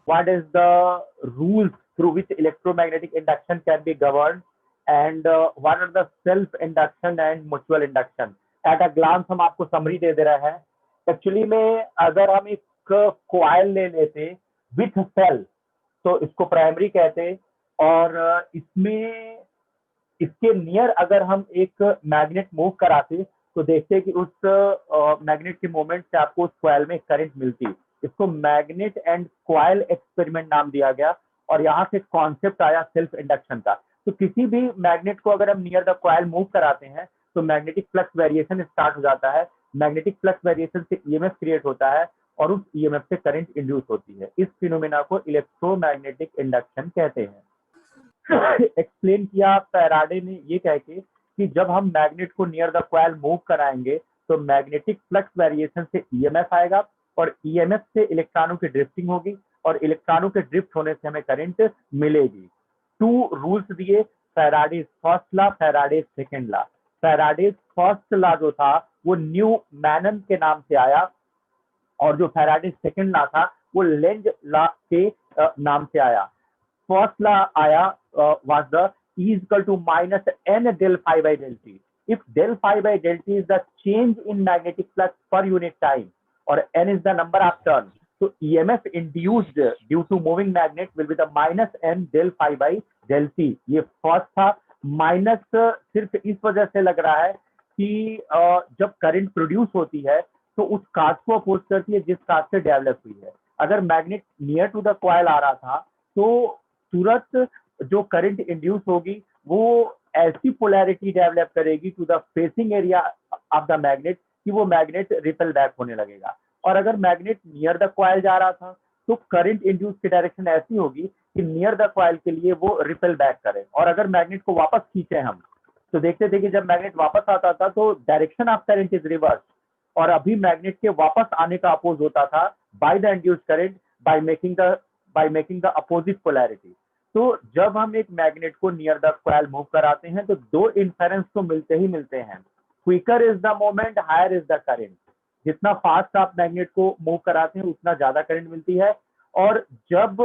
what is the rules through which electromagnetic induction can be governed, and what are the self induction and mutual induction. At a glance हम आपको summary दे दे रहे हैं. Actually में अगर हम एक कोयल ले लेते विथ सेल तो इसको प्राइमरी कहते, और इसमें इसके नियर अगर हम एक मैग्नेट मूव कराते तो देखते कि उस मैग्नेट के मोमेंट से आपको उस कॉइल में करंट मिलती. इसको मैग्नेट एंड कॉइल एक्सपेरिमेंट नाम दिया गया, और यहाँ से कॉन्सेप्ट आया सेल्फ इंडक्शन का. तो किसी भी मैग्नेट को अगर हम नियर द कॉइल मूव कराते हैं तो मैग्नेटिक फ्लक्स वेरिएशन स्टार्ट हो जाता है. मैग्नेटिक फ्लक्स वेरिएशन से ईएमएफ क्रिएट होता है और उस ईएमएफ से करंट इंड्यूस होती है. इस फिनोमेना को इलेक्ट्रोमैग्नेटिक इंडक्शन कहते हैं. एक्सप्लेन किया फैराडे ने ये कह के कि जब हम मैग्नेट को नियर द कॉइल मूव कराएंगे तो मैग्नेटिक फ्लक्स वेरिएशन से ईएमएफ आएगा, और ईएमएफ से इलेक्ट्रॉनों की ड्रिफ्टिंग होगी, और इलेक्ट्रॉनों के ड्रिफ्ट होने से हमें करंट मिलेगी. टू रूल्स दिए, Faraday's first law, Faraday's second law. Faraday's first law जो था वो न्यू मैनन के नाम से आया, और जो फैराडेज सेकेंड लॉ था वो लेंज लॉ के नाम से आया. फर्स्ट लॉ आया was the E is equal to minus n del phi by del t. If del phi by del t is the change in magnetic flux per unit time, or n is the number of turns, so EMF induced due to moving magnet will be the minus n del phi by del t. ये first था. Minus सिर्फ इस वजह से लग रहा है कि जब करंट प्रोड्यूस होती है तो उस काज को अपोज करती है जिस काज से डेवलप हुई है. अगर magnet near to the coil आ रहा था तो तुरंत जो करंट इंड्यूस होगी वो ऐसी पोलैरिटी डेवलप करेगी to the facing area of the magnet कि वो मैग्नेट रिपेल बैक होने लगेगा. और अगर मैग्नेट नियर द कॉइल जा रहा था तो करंट इंड्यूस की डायरेक्शन ऐसी होगी कि नियर द कॉइल के लिए वो रिपेल बैक करे. और अगर मैग्नेट को वापस खींचे हम तो देखते थे कि जब मैग्नेट वापस आता था तो direction of current is reverse, और अभी मैग्नेट के वापस आने का अपोज होता था by the induce current by making the opposite polarity. तो जब हम एक मैग्नेट को नियर द कॉइल मूव कराते हैं तो दो इन्फेरेंस तो मिलते ही मिलते हैं. Quicker is the moment, higher is the current. जितना फास्ट आप मैग्नेट को मूव कराते हैं उतना ज्यादा करंट मिलती है, और जब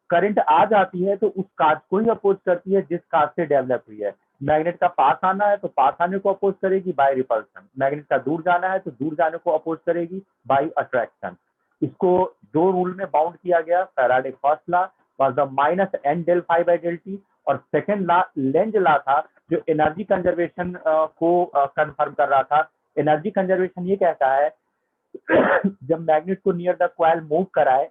करंट आ जाती है तो उस काज को ही अपोज करती है जिस काज से डेवलप हुई है. मैग्नेट का पास आना है तो पास आने को अपोज करेगी बाय रिपल्सन. मैग्नेट का दूर जाना है तो दूर जाने को अपोज करेगी बाय अट्रैक्शन. इसको दो रूल में बाउंड किया गया. Faraday first law was the minus n del phi by del t, और सेकेंड लॉ लेंज लॉ था जो एनर्जी कंजर्वेशन को कंफर्म कर रहा था. एनर्जी कंजर्वेशन ये कहता है जब मैग्नेट को नियर द कॉइल मूव कराए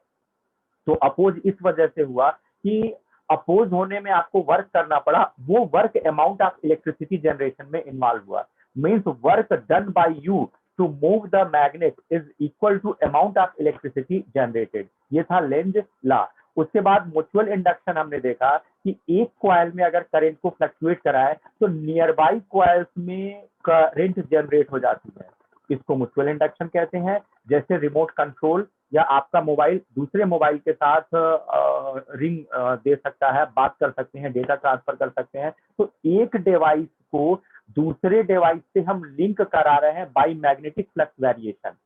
तो अपोज इस वजह से हुआ कि अपोज होने में आपको वर्क करना पड़ा, वो work amount of electricity generation में इन्वॉल्व हुआ. Means work done by you to move the magnet is equal to amount of electricity generated. ये था लेंज लॉ. उसके बाद म्यूचुअल इंडक्शन हमने देखा कि एक कॉइल में अगर करंट को फ्लक्चुएट कराए तो नियर बाई कॉइल्स में करंट जनरेट हो जाती है. इसको म्यूचुअल इंडक्शन कहते हैं. जैसे रिमोट कंट्रोल या आपका मोबाइल दूसरे मोबाइल के साथ रिंग दे सकता है, बात कर सकते हैं, डेटा ट्रांसफर कर सकते हैं. तो एक डिवाइस को दूसरे डिवाइस से हम लिंक करा रहे हैं बाय मैग्नेटिक फ्लक्स वेरिएशन.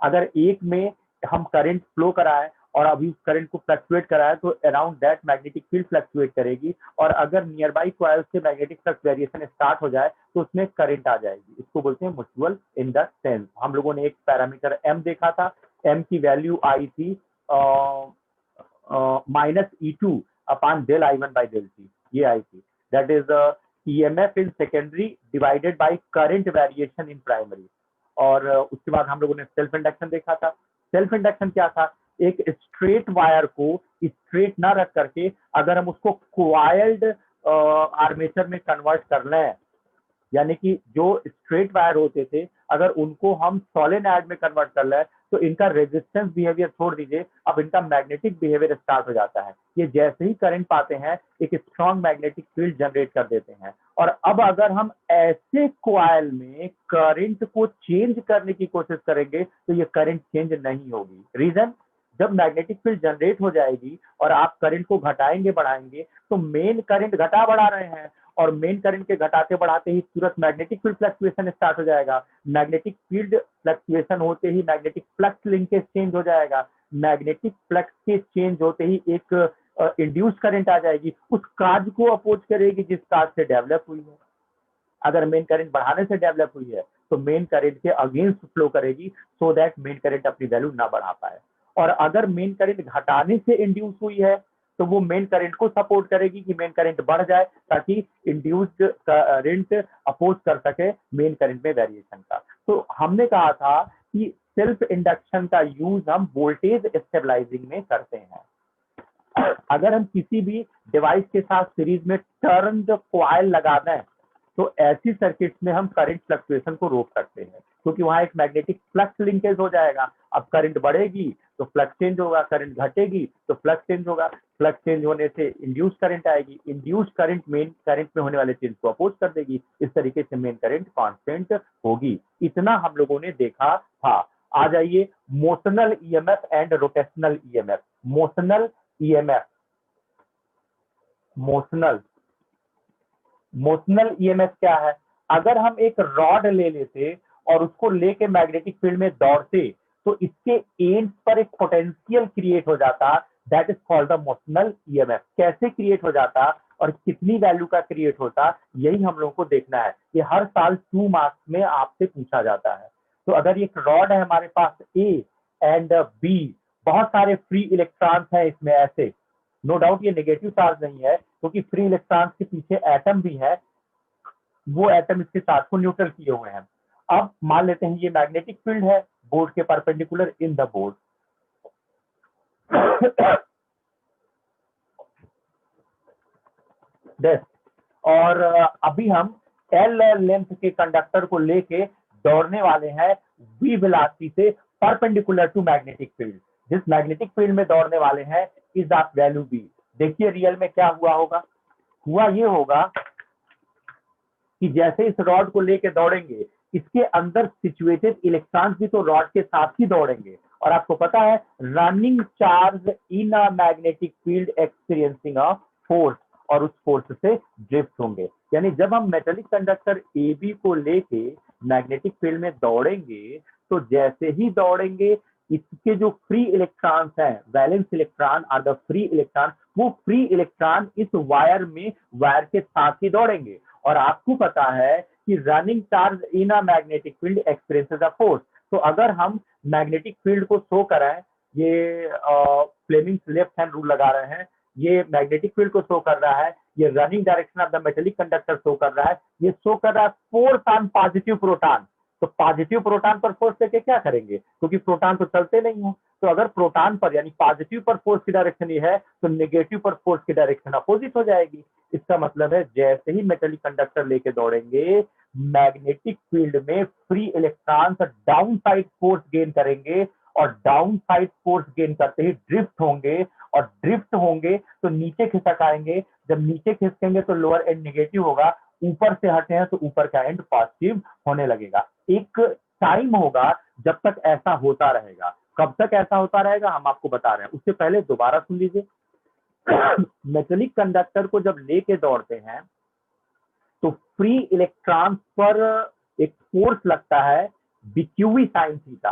अगर एक में हम करंट फ्लो कराएं और अभी उस करंट को फ्लक्चुएट कराए तो around that magnetic field fluctuate करेगी, और अगर नियर बाई कॉइल से मैग्नेटिक फ्लक्स वेरिएशन स्टार्ट हो जाए तो उसमें करंट आ जाएगी. इसको बोलते हैं म्यूचुअल इंडक्टेंस. हम लोगों ने एक पैरामीटर एम देखा था. एम की वैल्यू आई थी minus E2 upon del I1 by del T. ये आई थी. That is EMF in secondary divided by current variation in primary. और उसके बाद हम लोगों ने सेल्फ इंडक्शन देखा था. सेल्फ इंडक्शन क्या था? एक स्ट्रेट वायर को स्ट्रेट ना रख करके अगर हम उसको क्वाइल्ड आर्मेचर में कन्वर्ट कर लें, यानी कि जो स्ट्रेट वायर होते थे अगर उनको हम सोलेनॉइड में कन्वर्ट कर लें तो इनका रेजिस्टेंस बिहेवियर छोड़ दीजिए, अब इनका मैग्नेटिक बिहेवियर स्टार्ट हो जाता है. ये जैसे ही करंट पाते हैं एक स्ट्रॉन्ग मैग्नेटिक फील्ड जनरेट कर देते हैं. और अब अगर हम ऐसे कॉइल में करंट को चेंज करने की कोशिश करेंगे तो ये करंट चेंज नहीं होगी. रीजन, जब मैग्नेटिक फील्ड जनरेट हो जाएगी और आप करंट को घटाएंगे बढ़ाएंगे तो मेन करंट घटा बढ़ा रहे हैं, और मेन करंट के घटाते बढ़ाते ही तुरंत मैग्नेटिक फील्ड फ्लक्चुएशन स्टार्ट हो जाएगा. मैग्नेटिक फील्ड फ्लक्चुएशन होते ही मैग्नेटिक फ्लक्स लिंकेज चेंज हो जाएगा. मैग्नेटिक फ्लक्स के चेंज होते ही एक इंड्यूस करंट आ जाएगी, उस कार्य को अपोज करेगी जिस कार्य से डेवलप हुई है। अगर मेन करंट बढ़ाने से डेवलप हुई है तो मेन करंट के अगेंस्ट फ्लो करेगी, सो दैट मेन करंट अपनी वैल्यू ना बढ़ा पाए। और अगर मेन करंट घटाने से इंड्यूस हुई है तो वो मेन करंट को सपोर्ट करेगी कि मेन करंट बढ़ जाए, ताकि इंड्यूस्ड करंट अपोज कर सके मेन करंट में वेरिएशन का। तो हमने कहा था कि सेल्फ इंडक्शन का यूज हम वोल्टेज स्टेबलाइजिंग में करते हैं। अगर हम किसी भी डिवाइस के साथ सीरीज में टर्न्ड कॉइल लगा दें तो ऐसी सर्किट्स में हम करंट फ्लक्चुएशन को रोक सकते हैं, क्योंकि वहां एक मैग्नेटिक फ्लक्स लिंकेज हो जाएगा। अब करंट बढ़ेगी तो फ्लक्स चेंज होगा, करंट घटेगी तो फ्लक्स चेंज होगा, फ्लक्स चेंज होने से इंड्यूस करंट आएगी, इंड्यूस करंट मेन करंट में होने वाले चेंज को अपोज कर देगी। इस तरीके से मेन करंट कांस्टेंट होगी। इतना हम लोगों ने देखा था। आ जाइए motional EMF and rotational EMF. Motional EMF, motional EMF क्या है? अगर हम एक रॉड ले लेते और उसको लेके मैग्नेटिक फील्ड में दौड़ते तो इसके एंड पर एक पोटेंशियल क्रिएट हो जाता, that is called the motional EMF. कैसे क्रिएट हो जाता और कितनी वैल्यू का क्रिएट होता, यही हम लोगों को देखना है। ये हर साल 2 मार्क्स में आपसे पूछा जाता है। तो अगर एक रॉड है हमारे पास ए एंड बी, बहुत सारे फ्री इलेक्ट्रॉन्स हैं इसमें ऐसे, नो डाउट ये नेगेटिव चार्ज नहीं है, क्योंकि फ्री इलेक्ट्रॉन्स के पीछे एटम भी है, वो एटम इसके चार्ज को न्यूट्रल किए हुए हैं। अब मान लेते हैं ये मैग्नेटिक फील्ड है बोर्ड के परपेंडिकुलर इन द बोर्ड। और अभी हम एल लेंथ के कंडक्टर को लेके दौड़ने वाले हैं वी वेलोसिटी से परपेंडिकुलर टू मैग्नेटिक फील्ड। जिस मैग्नेटिक फील्ड में दौड़ने वाले हैं इज ऑफ वैल्यू बी। देखिए रियल में क्या हुआ होगा। हुआ ये होगा कि जैसे इस रॉड को लेके दौड़ेंगे, इसके अंदर सिचुएटेड इलेक्ट्रॉन्स भी तो रॉड के साथ ही दौड़ेंगे। और आपको पता है running charge in a magnetic field experiencing a force, और उस फोर्स से ड्रिफ्ट होंगे। यानी जब हम मेटेलिक कंडक्टर ए बी को लेके मैग्नेटिक फील्ड में दौड़ेंगे तो जैसे ही दौड़ेंगे इसके जो फ्री इलेक्ट्रॉन्स हैं, वैलेंस इलेक्ट्रॉन और द फ्री इलेक्ट्रॉन, वो फ्री इलेक्ट्रॉन इस वायर में वायर के साथ ही दौड़ेंगे। और आपको पता है कि running charge in a magnetic field experiences a force. तो अगर हम मैग्नेटिक फील्ड को शो कराएं, ये फ्लेमिंग्स लेफ्ट हैंड रूल लगा रहे हैं, ये मैग्नेटिक फील्ड को शो कर रहा है, ये running direction of the metallic conductor show कर रहा है, ये शो कर रहा है फोर्स ऑन पॉजिटिव प्रोटॉन। तो पॉजिटिव प्रोटॉन पर फोर्स लेके क्या करेंगे, क्योंकि प्रोटॉन तो चलते नहीं है। तो अगर प्रोटॉन पर यानी पॉजिटिव पर फोर्स की डायरेक्शन ये है तो नेगेटिव पर फोर्स की डायरेक्शन अपोजिट हो जाएगी। इसका मतलब है जैसे ही मेटेलिक कंडक्टर लेके दौड़ेंगे मैग्नेटिक फील्ड में free electrons down side force gain करेंगे, और डाउन साइड फोर्स गेन करते ही ड्रिफ्ट होंगे, और ड्रिफ्ट होंगे तो नीचे खिसक आएंगे। जब नीचे खिसकेंगे तो लोअर एंड नेगेटिव होगा, ऊपर से हटे हैं तो ऊपर का एंड पॉजिटिव होने लगेगा। एक टाइम होगा जब तक ऐसा होता रहेगा। कब तक ऐसा होता रहेगा हम आपको बता रहे हैं, उससे पहले दोबारा सुन लीजिए। मेटेलिक कंडक्टर को जब लेके दौड़ते हैं तो फ्री इलेक्ट्रॉन्स पर एक फोर्स लगता है बीक्यूवी साइन थीटा,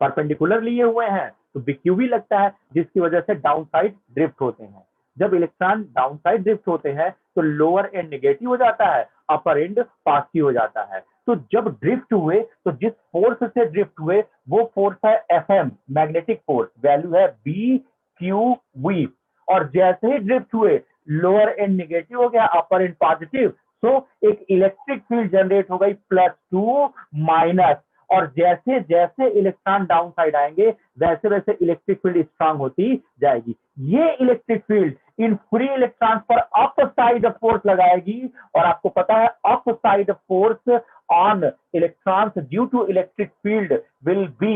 परपेंडिकुलर लिए हुए हैं तो बीक्यूवी लगता है, जिसकी वजह से डाउन साइड ड्रिफ्ट होते हैं। जब इलेक्ट्रॉन डाउन साइड ड्रिफ्ट होते हैं तो लोअर एंड नेगेटिव हो जाता है, अपर एंड पॉजिटिव हो जाता है। तो जब ड्रिफ्ट हुए तो जिस फोर्स से ड्रिफ्ट हुए वो फोर्स है एफएम, मैग्नेटिक फोर्स, वैल्यू है बी क्यू वी। और जैसे ही ड्रिफ्ट हुए लोअर एंड नेगेटिव हो गया, अपर एंड पॉजिटिव, तो एक इलेक्ट्रिक फील्ड जनरेट हो गई +2 माइनस। और जैसे जैसे इलेक्ट्रॉन डाउन साइड आएंगे वैसे वैसे इलेक्ट्रिक फील्ड स्ट्रांग होती जाएगी। ये electric field in free electron पर अप साइड फोर्स लगाएगी, और आपको पता है up side force on electrons due to electric field will be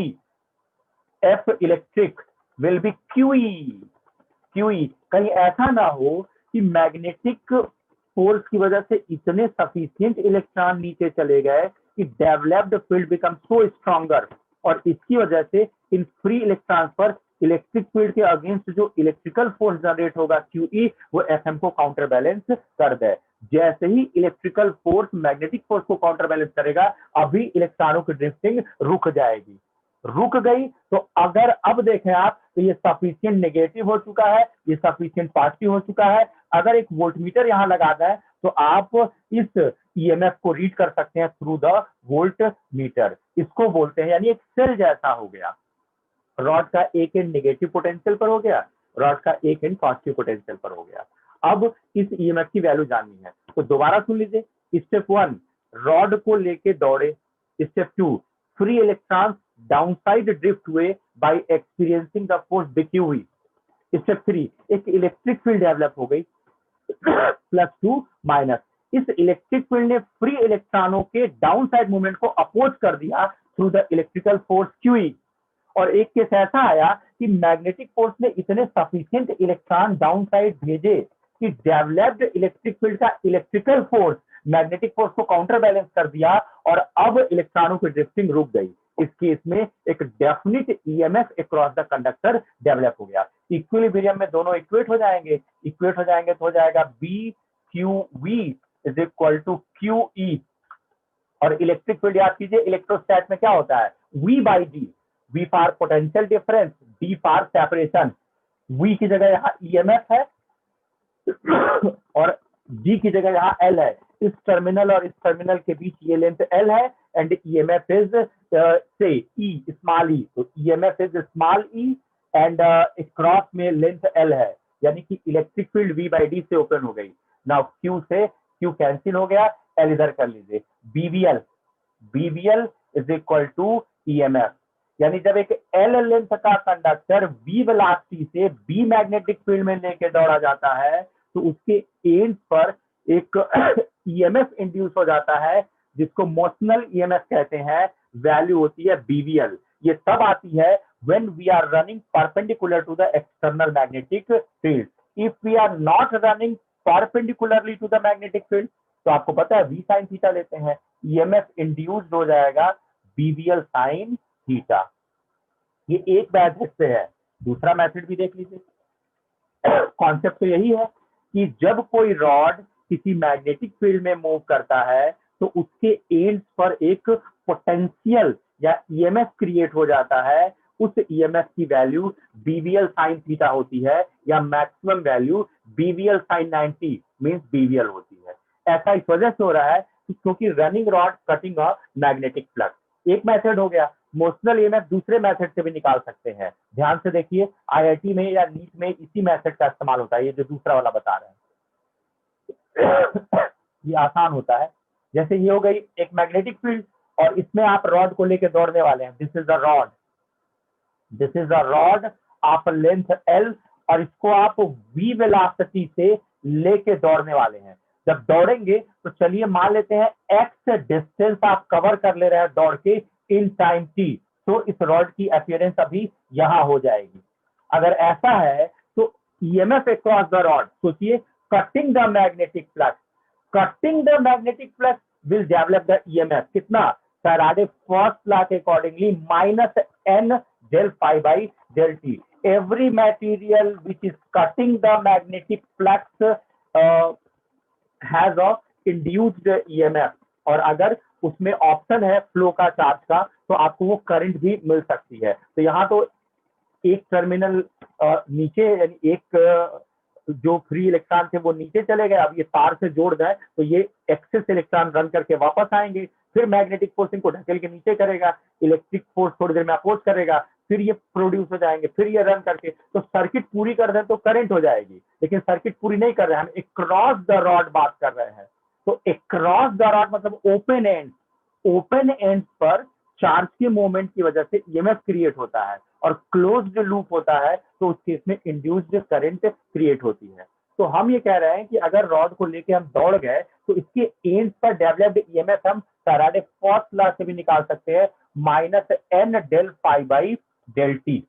F electric will be Q E. कहीं ऐसा ना हो कि मैग्नेटिक फोर्स की वजह से इतने सफिशिएंट इलेक्ट्रॉन नीचे चले गए कि developed field become so stronger, और इसकी वजह से इन फ्री इलेक्ट्रॉन्स पर इलेक्ट्रिक फील्ड के अगेंस्ट जो इलेक्ट्रिकल फोर्स जनरेट होगा क्यूई, वो एफएम को काउंटर बैलेंस कर दे। जैसे ही इलेक्ट्रिकल फोर्स मैग्नेटिक फोर्स को काउंटर बैलेंस करेगा, अभी इलेक्ट्रॉनों की ड्रिफ्टिंग रुक जाएगी। रुक गई। तो अगर अब देखें आप तो ये सफिशिएंट नेगेटिव हो चुका है, ये सफिशिएंट पॉजिटिव हो चुका है। अगर एक वोल्टमीटर यहाँ लगा दें तो आप इस ईएमएफ को रीड कर सकते हैं थ्रू द वोल्ट मीटर। इसको बोलते हैं, यानी एक सेल जैसा हो गया। रॉड का एक एंड नेगेटिव पोटेंशियल पर हो गया, रॉड का एक एंड पॉजिटिव पोटेंशियल पर हो गया। अब इस ईएमएफ की वैल्यू जाननी है तो दोबारा सुन लीजिए। स्टेप 1, रॉड को लेके दौड़े। Step 2, free electrons downside drift हुए by experiencing the force BQ हुई। स्टेप 3, एक इलेक्ट्रिक फील्ड डेवलप हो गई +2 इस इलेक्ट्रिक फील्ड ने फ्री इलेक्ट्रॉनों के डाउन साइड मूवमेंट को अपोज कर दिया through the electrical force QE. और एक केस ऐसा आया कि मैग्नेटिक फोर्स ने इतने सफिशिएंट इलेक्ट्रॉन डाउन साइड भेजे कि डेवलप्ड इलेक्ट्रिक फील्ड का इलेक्ट्रिकल फोर्स मैग्नेटिक फोर्स को काउंटर बैलेंस कर दिया और अब इलेक्ट्रॉनों की ड्रिफ्टिंग रुक गई। इस केस में एक definite EMF across the conductor develop हो गया। इक्विलिब्रियम में दोनों इक्वेट हो जाएंगे, तो हो जाएगा B Q V is equal to Q E. और इलेक्ट्रिक फील्ड याद कीजिए, इलेक्ट्रोस्टैट में क्या होता है, V by D, V for potential difference, D for separation. V की जगह यहाँ ईएमएफ है और डी की जगह यहाँ एल है। इस टर्मिनल और इस टर्मिनल के बीच ये लेंथ एल है एंड ईएमएफ इज से ई, स्मॉल ई। तो EMF is small E and cross में लेंथ एल है, यानी कि electric field V by D से ओपन हो गई। नाउ क्यू से क्यू कैंसिल हो गया, एल इधर कर लीजिए, BVL, BVL is equal to EMF. यानी जब एक एल लेंथ का कंडक्टर वी वेलोसिटी से बी मैग्नेटिक फील्ड में लेके दौड़ा जाता है तो उसके एंड पर एक ईएमएफ इंड्यूस हो जाता है जिसको मोशनल ईएमएफ कहते हैं। वैल्यू होती है बीवीएल। ये तब आती है when we are running perpendicular to the external magnetic field. If we are not running perpendicularly to the magnetic field तो आपको पता है वी साइन थीटा लेते हैं, ईएमएफ इंड्यूस्ड हो जाएगा बीवीएल साइन थीटा। ये एक मेथड से है, दूसरा मेथड भी देख लीजिए। कॉन्सेप्ट तो यही है कि जब कोई रॉड किसी मैग्नेटिक फील्ड में मूव करता है तो उसके एंड्स पर एक पोटेंशियल या ईएमएफ क्रिएट हो जाता है। उस ईएमएफ की वैल्यू बीवीएल साइन थीटा होती है या maximum value BVL sine 90 means BVL होती है। ऐसा इस वजह से हो रहा है क्योंकि running rod cutting a magnetic flux. एक मेथड हो गया। मोशनल ईएमएफ दूसरे मेथड से भी निकाल सकते हैं। ध्यान से देखिए, आईआईटी में या नीट में इसी मेथड का इस्तेमाल होता है, ये जो दूसरा वाला बता रहे हैं। ये आसान होता है। जैसे ये हो गई एक मैग्नेटिक फील्ड और इसमें आप रॉड को लेके दौड़ने वाले हैं। This is the rod, this is the rod of length L और इसको आप वी वेलोसिटी से लेके दौड़ने वाले हैं। जब दौड़ेंगे तो चलिए मान लेते हैं एक्स डिस्टेंस आप कवर कर ले रहे हैं दौड़ के इन टाइम टी, तो इस रॉड की अपीयरेंस अभी यहां हो जाएगी। अगर ऐसा है तो ईएमएफ अक्रॉस द रॉड, सोचिए cutting the magnetic flux, cutting the magnetic flux will develop the EMF. कितना, फैराडे फर्स्ट लॉ के accordingly minus N del phi by del t. Every material which is cutting the magnetic flux has a induced EMF। और अगर उसमें option है flow का charge का तो आपको वो करंट भी मिल सकती है। तो यहाँ तो एक टर्मिनल नीचे, यानी एक जो फ्री इलेक्ट्रॉन थे वो नीचे चले गए, अब ये तार से जोड़ दें तो ये एक्सेस इलेक्ट्रॉन रन करके वापस आएंगे, फिर मैग्नेटिक फोर्स इनको ढकेल के नीचे करेगा, इलेक्ट्रिक फोर्स थोड़ी देर में अपोज करेगा, फिर ये प्रोड्यूस हो जाएंगे, फिर ये रन करके तो सर्किट पूरी कर दें तो करंट हो जाएगी। लेकिन सर्किट पूरी नहीं कर रहे हैं, हम अक्रॉस द रॉड बात कर रहे हैं। तो अक्रॉस द रॉड मतलब ओपन एंड, ओपन एंड पर चार्ज के मूवमेंट की वजह से ईएमएफ क्रिएट होता है और क्लोज्ड लूप होता है तो उस केस में इंड्यूस्ड करंट क्रिएट होती है। तो हम ये कह रहे हैं कि अगर रॉड को लेके हम दौड़ गए तो इसके एंड पर डेवलप्ड ईएमएफ हम फैराडे फर्स्ट लॉ से भी निकाल सकते हैं, minus N del phi by del T.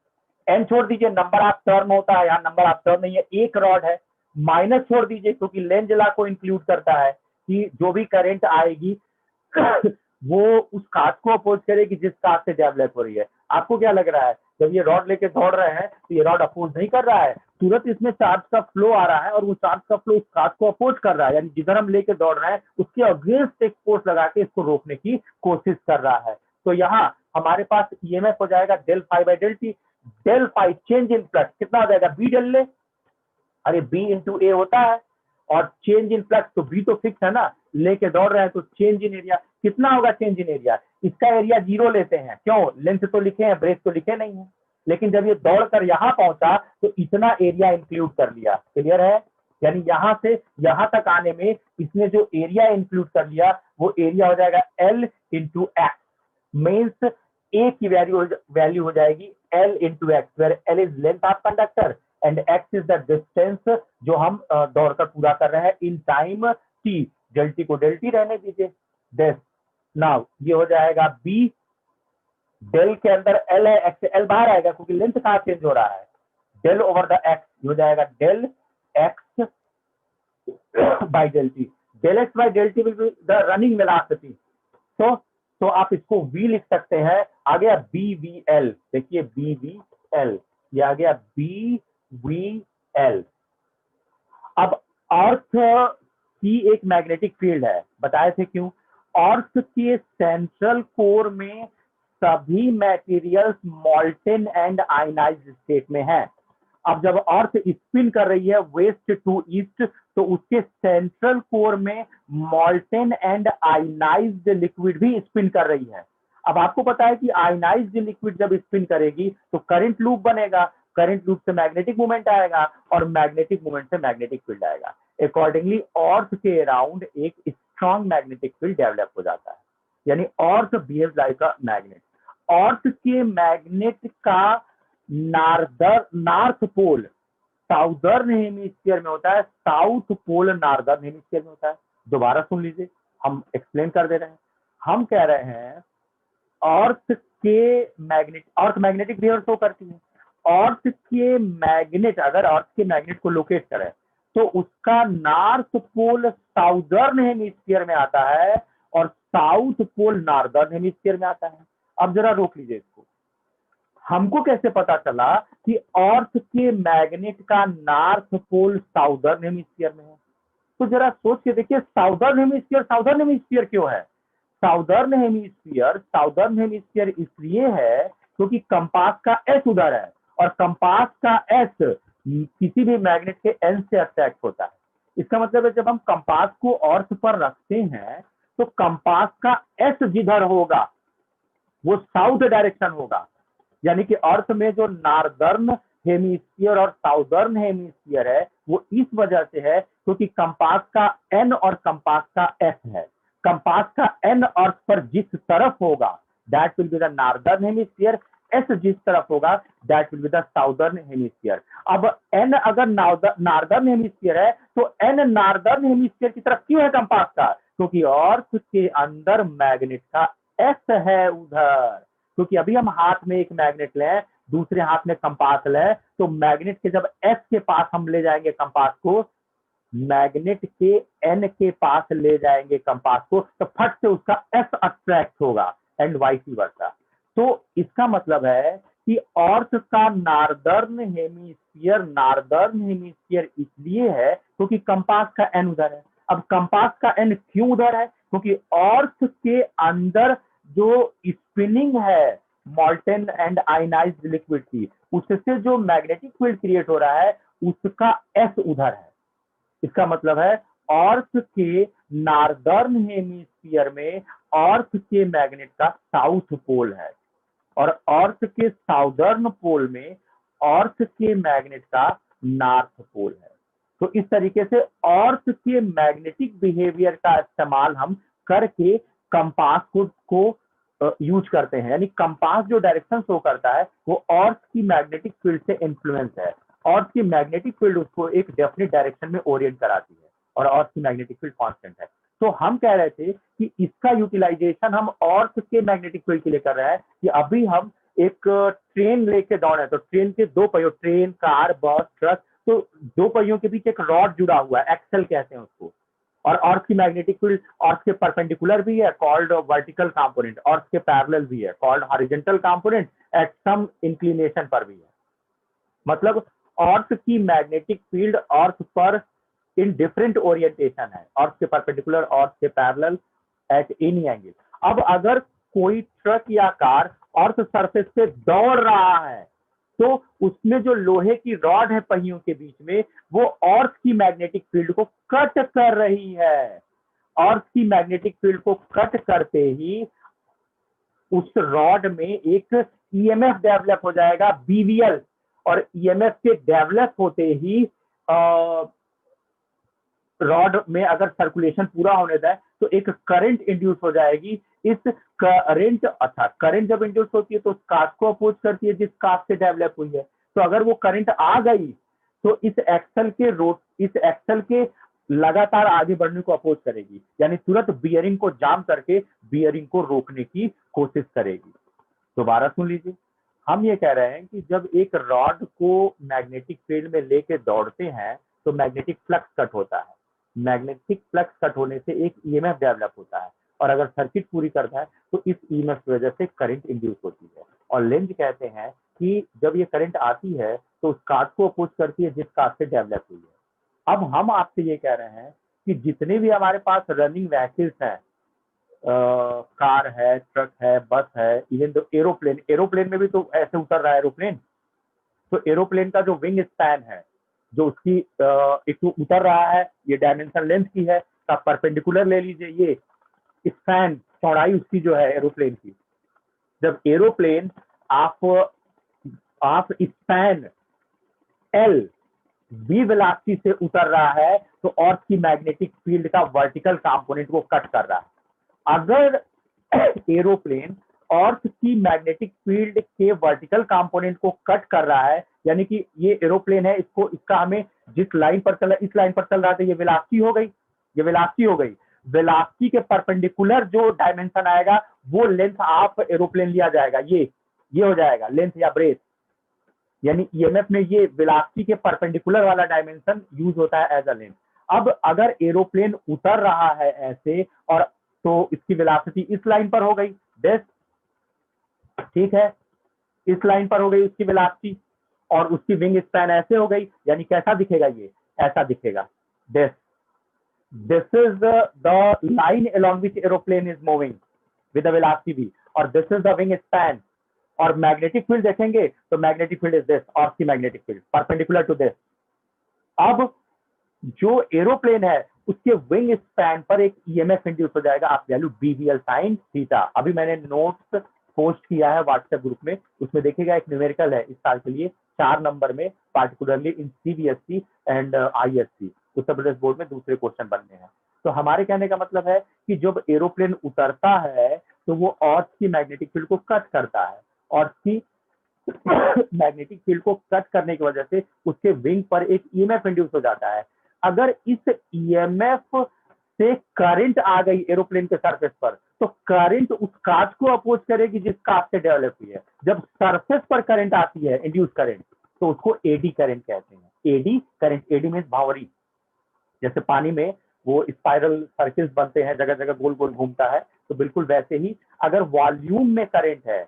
N छोड़ दीजिए, नंबर ऑफ टर्न होता है, यहाँ नंबर ऑफ टर्न नहीं है, एक रॉड है। माइनस छोड़ दीजिए क्योंकि लेंज लॉ को इंक्लूड करता है कि जो भी करंट आएगी वो उस काज को अपोज करेगी जिस काज से डेवलप हो रही है। आपको क्या लग रहा है, जब ये रॉड लेके दौड़ रहे हैं तो ये रॉड अपोज नहीं कर रहा है, तुरंत इसमें चार्ज का फ्लो आ रहा है और वो चार्ज का फ्लो उस काज को अपोज कर रहा है, यानी जिधर हम लेके दौड़ रहे हैं उसके अगेंस्ट एक फोर्स लगा के इसको रोकने की कोशिश कर रहा है। तो यहाँ हमारे पास ईएमएफ हो जाएगा del phi by del T. Del phi change in flux कितना हो जाएगा, बी डेल ले, अरे बी इंटू ए होता है, और चेंज इन फ्लक्स तो बी तो फिक्स है ना, लेके दौड़ रहे हैं तो चेंज इन एरिया कितना होगा, चेंज इन एरिया, इसका एरिया 0 लेते हैं, क्यों, लेंथ तो लिखे हैं, ब्रेथ तो लिखे नहीं है, लेकिन जब ये दौड़कर यहाँ पहुंचा तो इतना एरिया इंक्लूड कर लिया, क्लियर है, यानी यहाँ से यहाँ तक आने में इसने जो एरिया इंक्लूड कर लिया वो एरिया हो जाएगा L into X, means A की वैल्यू हो जाएगी L into X, where L is length of conductor and x is the distance जो हम दौड़कर पूरा कर रहे हैं in time t, del T को डेल टी रहने दीजिए, दिस नाउ ये हो जाएगा b, डेल के अंदर l है, x से l बाहर आएगा क्योंकि लेंथ कहाँ चेंज हो रहा है, डेल ओवर द x हो जाएगा del x by del T, del X by del T will be the running velocity, तो आप इसको v लिख सकते हैं, आ गया BVL, देखिए BVL, ये आ गया BVL। अब अर्थ की एक मैग्नेटिक फील्ड है, बताए थे क्यों, अर्थ के सेंट्रल कोर में सभी materials molten and ionised state में है। अब जब अर्थ स्पिन कर रही है वेस्ट टू ईस्ट तो उसके सेंट्रल कोर में मॉल्टेन एंड आयनाइज्ड लिक्विड भी स्पिन कर रही है। अब आपको पता है कि आयनाइज्ड लिक्विड जब स्पिन करेगी तो करंट लूप बनेगा, करंट लूप से मैग्नेटिक मूवमेंट आएगा और मैग्नेटिक मूवमेंट से मैग्नेटिक फील्ड आएगा। अकॉर्डिंगली अर्थ के अराउंड एक स्ट्रॉन्ग मैग्नेटिक फील्ड डेवलप हो जाता है, यानी अर्थ बिहेव्स लाइक अ मैग्नेट। अर्थ के मैग्नेट का नॉर्थ पोल साउदर्न हेमिस्फीयर में होता है, साउथ पोल नॉर्दर्न हेमिस्फीयर में होता है। दोबारा सुन लीजिए, हम एक्सप्लेन कर दे रहे हैं। हम कह रहे हैं अर्थ के magnet, earth magnetic behaviour show करती है, अर्थ के मैग्नेट, अगर अर्थ के मैग्नेट को लोकेट करें तो उसका नॉर्थ पोल साउदर्न हेमिस्फीयर में आता है और साउथ पोल नॉर्दर्न हेमिस्फीयर में आता है। अब जरा रोक लीजिए इसको, हमको कैसे पता चला कि अर्थ के मैग्नेट का नॉर्थ पोल साउदर्न हेमिस्फीयर में है? तो जरा सोच के देखिए, साउदर्न हेमिस्फीयर क्यों है? साउदर्न हेमिस्फीयर इसलिए है क्योंकि कंपास का एस उधर है और कंपास का एस किसी भी मैग्नेट के एन से अट्रैक्ट होता है। इसका मतलब है जब हम कंपास को अर्थ पर रखते हैं तो कंपास का एस जिधर होगा वो साउथ डायरेक्शन होगा, यानी कि अर्थ में जो नॉर्दर्न हेमिस्फीयर और साउदर्न हेमिस्फीयर है वो इस वजह से है क्योंकि कंपास का एन और कंपास का एस है। कंपास का एन अर्थ पर जिस तरफ होगा that will be the northern hemisphere, S जिस तरफ होगा that will be the southern hemisphere. अब एन अगर नॉर्दर्न हेमिस्फीयर है तो एन नॉर्दर्न हेमिस्फीयर की तरफ क्यों है कंपास का? क्योंकि अर्थ के अंदर मैग्नेट का एस है उधर, क्योंकि अभी हम हाथ में एक मैग्नेट लें, दूसरे हाथ में कंपास लें, तो मैग्नेट के जब एस के पास हम ले जाएंगे कंपास को, मैग्नेट के एन के पास ले जाएंगे कंपास को, तो फट से उसका एस अट्रैक्ट होगा एंड वाइस वर्सा। तो इसका मतलब है कि अर्थ का नॉर्दर्न हेमिस्फीयर इसलिए है क्योंकि कंपास का एन उधर है। अब कंपास का एन क्यों उधर है? क्योंकि अर्थ के अंदर जो स्पिनिंग है मॉल्टेन एंड आयनाइज्ड लिक्विड की, उससे जो मैग्नेटिक फील्ड क्रिएट हो रहा है उसका एस उधर है। इसका मतलब है अर्थ के नॉर्दर्न हेमिस्फीयर में अर्थ के मैग्नेट का साउथ पोल है और अर्थ के साउदर्न पोल में अर्थ के मैग्नेट का नॉर्थ पोल है। तो इस तरीके से अर्थ के मैग्नेटिक बिहेवियर का इस्तेमाल हम करके कंपास को यूज करते हैं, यानी कंपास जो डायरेक्शन शो करता है वो अर्थ की मैग्नेटिक फील्ड से इन्फ्लुएंस है। अर्थ की मैग्नेटिक फील्ड उसको एक डेफिनेट डायरेक्शन में ओरिएंट कराती है और अर्थ की मैग्नेटिक फील्ड कांस्टेंट है। तो हम कह रहे थे कि इसका यूटिलाइजेशन हम अर्थ के मैग्नेटिक फील्ड के लिए कर रहे हैं कि अभी हम एक ट्रेन लेके दौड़े तो ट्रेन के दो पहियों, ट्रेन, कार, बस, ट्रक, तो दो पहियों के बीच एक रॉड जुड़ा हुआ है, एक्सल कहते हैं उसको, और अर्थ की मैग्नेटिक फील्ड अर्थ के परपेंडिकुलर भी है कॉल्ड वर्टिकल कंपोनेंट, अर्थ के पैरेलल भी है called horizontal component, at some inclination पर भी है। मतलब अर्थ की मैग्नेटिक फील्ड अर्थ पर इन डिफरेंट ओरिएंटेशन है, अर्थ के परपेंडिकुलर, अर्थ के पैरेलल, एट एनी एंगल। अब अगर कोई ट्रक या कार अर्थ सरफेस पे दौड़ रहा है, तो उसमें जो लोहे की रॉड है पहियों के बीच में, वो अर्थ की मैग्नेटिक फील्ड को कट कर रही है। अर्थ की मैग्नेटिक फील्ड को कट करते ही उस रॉड में एक ईएमएफ डेवलप हो जाएगा, बीवीएल। और ईएमएफ के डेवलप होते ही रॉड में अगर सर्कुलेशन पूरा होने जाए तो एक करंट इंड्यूस हो जाएगी। इस करंट, अच्छा, करंट जब इंड्यूस होती है तो उस कास्ट को अपोज करती है जिस कास्ट से डेवलप हुई है। तो अगर वो करंट आ गई तो इस एक्सल के लगातार आगे बढ़ने को अपोज करेगी, यानी तुरंत बियरिंग को जाम करके बियरिंग को रोकने की कोशिश करेगी। दोबारा सुन लीजिए, हम ये कह रहे हैं कि जब एक रॉड को मैग्नेटिक फील्ड में लेके दौड़ते हैं तो मैग्नेटिक फ्लक्स कट होता है। मैग्नेटिक फ्लक्स कट होने से एक ईएमएफ डेवलप होता है, और अगर सर्किट पूरी करता है तो इस ईएमएफ की वजह से करंट इंड्यूस होती है। और लेंज कहते हैं कि जब ये करंट आती है तो उस कार्ड को अपोज करती है जिस कार्ड से डेवलप हुई है। अब हम आपसे ये कह रहे हैं कि जितने भी हमारे पास रनिंग व्हीकल्स हैं, कार है, ट्रक है, बस है, इवन तो एरोप्लेन, एरोप्लेन में भी तो ऐसे उतर रहा है एरोप्लेन। तो एरोप्लेन का जो विंग स्पैन है, जो उसकी एक तो उतर रहा है, ये डायमेंशन लेंथ की है, का परपेंडिकुलर ले लीजिए, ये स्पैन चौड़ाई उसकी जो है एरोप्लेन की। जब एरोप्लेन आप स्पैन एल बी वेलोसिटी से उतर रहा है तो अर्थ की मैग्नेटिक फील्ड का वर्टिकल कंपोनेंट को कट कर रहा है। अगर एरोप्लेन अर्थ की मैग्नेटिक फील्ड के वर्टिकल कंपोनेंट को कट कर रहा है, यानी कि ये एरोप्लेन है, इसका हमें जिस लाइन पर चल, इस लाइन पर चल रहा था, ये वेलोसिटी हो गई, ये वेलोसिटी हो गई। वेलोसिटी के परपेंडिकुलर जो डायमेंशन आएगा वो लेंथ ऑफ एरोप्लेन लिया जाएगा, ये हो जाएगा लेंथ या ब्रेथ। यानी ईएमएफ में ये वेलोसिटी के परपेंडिकुलर वाला डायमेंशन यूज होता है एज अ लेंथ। अब अगर एरोप्लेन उतर रहा है ऐसे, और तो इसकी वेलोसिटी इस लाइन पर हो गई, डेस, ठीक है, इस लाइन पर हो गई उसकी वेलोसिटी, और उसकी विंग स्पैन ऐसे हो गई, यानी कैसा दिखेगा, ये ऐसा दिखेगा, डेस। This is the line along which aeroplane is moving with the velocity v, और this is the wing span. और मैग्नेटिक फील्ड देखेंगे तो magnetic field is this, earth की magnetic field perpendicular to this. अब जो एरोप्लेन है उसके wing span पर एक ईएमएफ इंड्यूस हो जाएगा, आप वैल्यू बीवीएल साइन थीटा। अभी मैंने नोट्स पोस्ट किया है व्हाट्सएप ग्रुप में, उसमें देखिएगा एक न्यूमेरिकल है इस साल के लिए 4 नंबर में, particularly in CBSE and ISC, Uttar Pradesh board में दूसरे क्वेश्चन बनने हैं। तो हमारे कहने का मतलब है कि जब एरोप्लेन उतरता है तो वो अर्थ की मैग्नेटिक फील्ड को कट करता है, अर्थ की मैग्नेटिक फील्ड को कट करने की वजह से उसके विंग पर एक ईएमएफ इंड्यूस हो जाता है। अगर इस ईएमएफ से करंट आ गई एरोप्लेन के सरफेस पर तो करंट उस काज को अपोज करेगी जिस काज से डेवलप हुई है। जब सरफेस पर करंट आती है, इंड्यूस करंट, तो उसको एडी करंट कहते हैं। एडी करंट, एडी मीन भावरी, जैसे पानी में वो स्पाइरल सर्किल्स बनते हैं, जगह जगह गोल गोल घूमता है, तो बिल्कुल वैसे ही अगर वॉल्यूम में करंट है,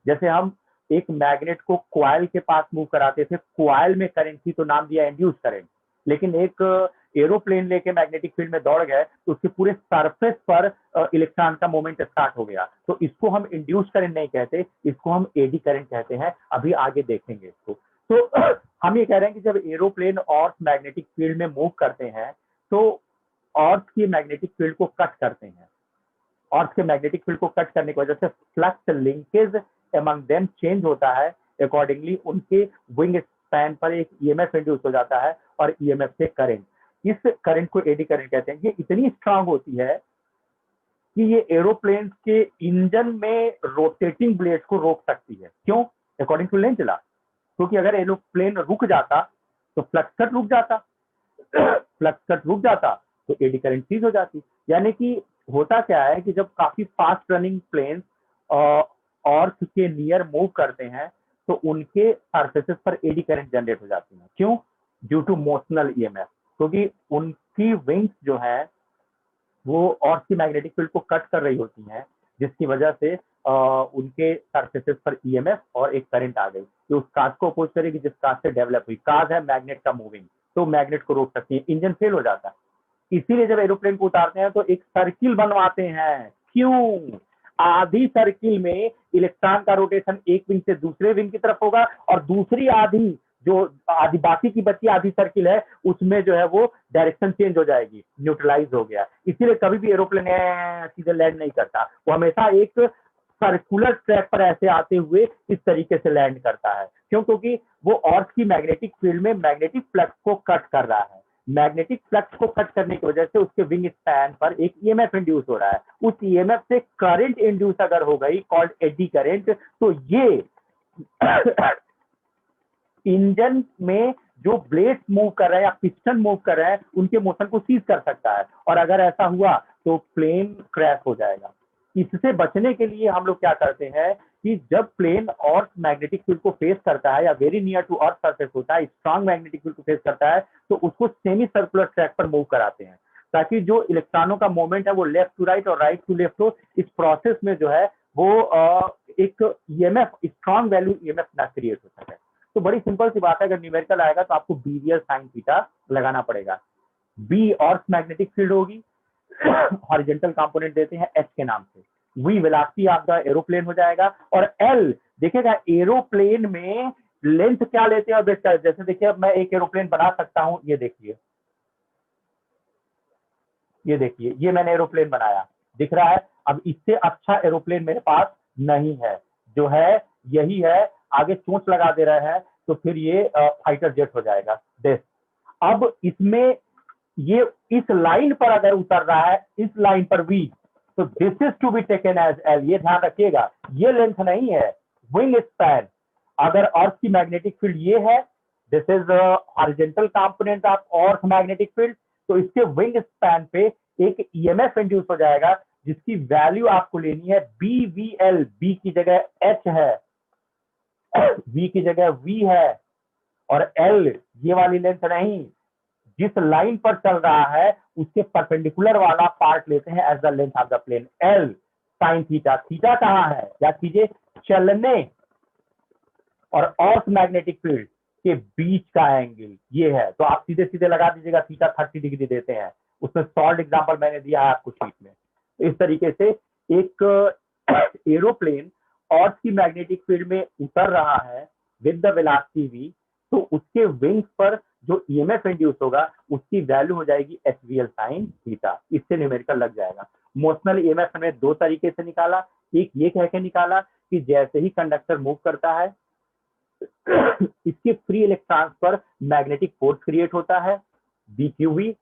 जैसे हम एक मैग्नेट को कॉइल के पास मूव कराते थे, कॉइल में करंट थी तो नाम दिया इंड्यूस करंट। लेकिन एक एरोप्लेन लेके मैग्नेटिक फील्ड में दौड़ गए तो उसके पूरे सरफेस पर इलेक्ट्रॉन का मूवमेंट स्टार्ट हो गया, तो इसको हम इंड्यूस करंट नहीं कहते, इसको हम एडी करंट कहते हैं। अभी आगे देखेंगे इसको। तो हम ये कह रहे हैं कि जब एरोप्लेन और मैग्नेटिक फील्ड में मूव करते हैं तो अर्थ की मैग्नेटिक फील्ड को कट करते हैं। अर्थ के मैग्नेटिक फील्ड को कट करने की वजह से flux linkage among them change होता है, अकॉर्डिंगली उनके विंग स्पैन पर एक ईएमएफ इंड्यूस हो जाता है, और ईएमएफ से करंट, इस करंट को एडी करंट कहते हैं। ये इतनी स्ट्रांग होती है कि ये एरोप्लेन के इंजन में रोटेटिंग ब्लेड्स को रोक सकती है। क्यों? अकॉर्डिंग टू लेंज लॉ, क्योंकि अगर एरोप्लेन रुक जाता तो फ्लक्स कट रुक जाता, फ्लक्स कट रुक जाता तो एडी करंट सीज हो जाती। यानी कि होता क्या है कि जब काफी फास्ट रनिंग प्लेन अर्थ के नियर मूव करते हैं तो उनके सरफेसेस पर एडी करंट जनरेट हो जाती है। क्यों? ड्यू टू मोशनल ईएमएफ, क्योंकि उनकी विंग्स जो है वो अर्थ की मैग्नेटिक फील्ड को कट कर रही होती हैं, जिसकी वजह से उनके सरफेसेस पर ईएमएफ और एक करंट आ गई जो उस काज को अपोज करेगी जिस काज से डेवलप हुई। काज है मैग्नेट का मूविंग, तो मैग्नेट को रोक सकती है, इंजन फेल हो जाता है। इसीलिए जब एरोप्लेन को उतारते हैं तो एक सर्किल बनवाते हैं। क्यों? आधी सर्किल में इलेक्ट्रॉन का रोटेशन एक विंग से दूसरे विंग की तरफ होगा, और दूसरी आधी जो आधी बाकी की बची आधी सर्किल है उसमें जो है वो डायरेक्शन चेंज हो जाएगी, न्यूट्रलाइज हो गया। इसीलिए कभी भी एरोप्लेन सीधे लैंड नहीं करता, वो हमेशा एक सर्कुलर ट्रैक पर ऐसे आते हुए इस तरीके से लैंड करता है। क्यों? क्योंकि वो अर्थ की मैग्नेटिक फील्ड में मैग्नेटिक फ्लक्स को कट कर रहा है। मैग्नेटिक फ्लक्स को कट करने की वजह से उसके विंग स्पैन पर एक ईएमएफ इंड्यूस हो रहा है। उस ईएमएफ से करंट इंड्यूस अगर हो गई, कॉल्ड एडी करंट, तो ये इंजन में जो ब्लेड्स मूव कर रहे हैं या पिस्टन मूव कर रहे हैं उनके मोशन को सीज कर सकता है, और अगर ऐसा हुआ तो प्लेन क्रैश हो जाएगा। इससे बचने के लिए हम लोग क्या करते हैं कि जब प्लेन अर्थ मैग्नेटिक फील्ड को फेस करता है या very near to earth surface होता है, स्ट्रांग मैग्नेटिक फील्ड को फेस करता है, तो उसको सेमी सर्कुलर ट्रैक पर मूव कराते हैं, ताकि जो इलेक्ट्रॉनों का मूवमेंट है वो लेफ्ट टू राइट और राइट टू लेफ्ट हो। इस प्रोसेस में जो है वो एक ईएमएफ, स्ट्रांग वैल्यू ईएमएफ ना क्रिएट हो सके। तो बड़ी सिंपल सी बात है, अगर न्यूमेरिकल आएगा तो आपको बीरियल साइन थीटा लगाना पड़ेगा। बी अर्थ मैग्नेटिक फील्ड होगी, हॉरिजॉन्टल कंपोनेंट देते हैं एच के नाम से। वी वेलोसिटी आपका एरोप्लेन हो जाएगा, और एल देखिएगा एरोप्लेन में लेंथ क्या लेते हैं। जैसे देखिए अब मैं एक एरोप्लेन बना सकता हूं, ये देखिए, ये देखिए, ये मैंने एरोप्लेन बनाया, दिख रहा है। अब इससे अच्छा एरोप्लेन मेरे पास नहीं है, जो है यही है। आगे चोंच लगा दे रहा है तो फिर ये फाइटर जेट हो जाएगा देश। अब इसमें ये इस लाइन पर अगर उतर रहा है, इस लाइन पर वी, तो this is to be taken as L. ये ध्यान रखिएगा, ये लेंथ नहीं है, विंग स्पैन। अगर अर्थ की मैग्नेटिक फील्ड ये है, this is horizontal component of earth magnetic field, तो इसके विंग स्पैन पे एक ईएमएफ इंड्यूस हो जाएगा, जिसकी वैल्यू आपको लेनी है बी वी एल। बी की जगह एच है, वी की जगह वी है, और एल ये वाली लेंथ नहीं, जिस लाइन पर चल रहा है उसके परपेंडिकुलर वाला पार्ट लेते हैं as the length of the plane, L sine theta. Theta कहाँ है? या कीजिए, चलने और अर्थ मैग्नेटिक फील्ड के बीच का एंगल ये है। तो आप सीधे सीधे लगा दीजिएगा, थीटा 30 डिग्री देते हैं। उसमें सॉल्ड एग्जांपल मैंने दिया है आपको शीट में। तो इस तरीके से एक एरोप्लेन अर्थ की मैग्नेटिक फील्ड में उतर रहा है विद द वेलोसिटी वी, तो उसके विंग्स पर जो ईएमएफ इंड्यूस होगा उसकी वैल्यू हो जाएगी एचवीएल साइन थीटा। इससे न्यूमेरिकल लग जाएगा। मोशनल ईएमएफ हमने दो तरीके से निकाला। एक ये कह के निकाला कि जैसे ही कंडक्टर मूव करता है इसके फ्री इलेक्ट्रॉन्स पर मैग्नेटिक फोर्स क्रिएट होता है, BQV,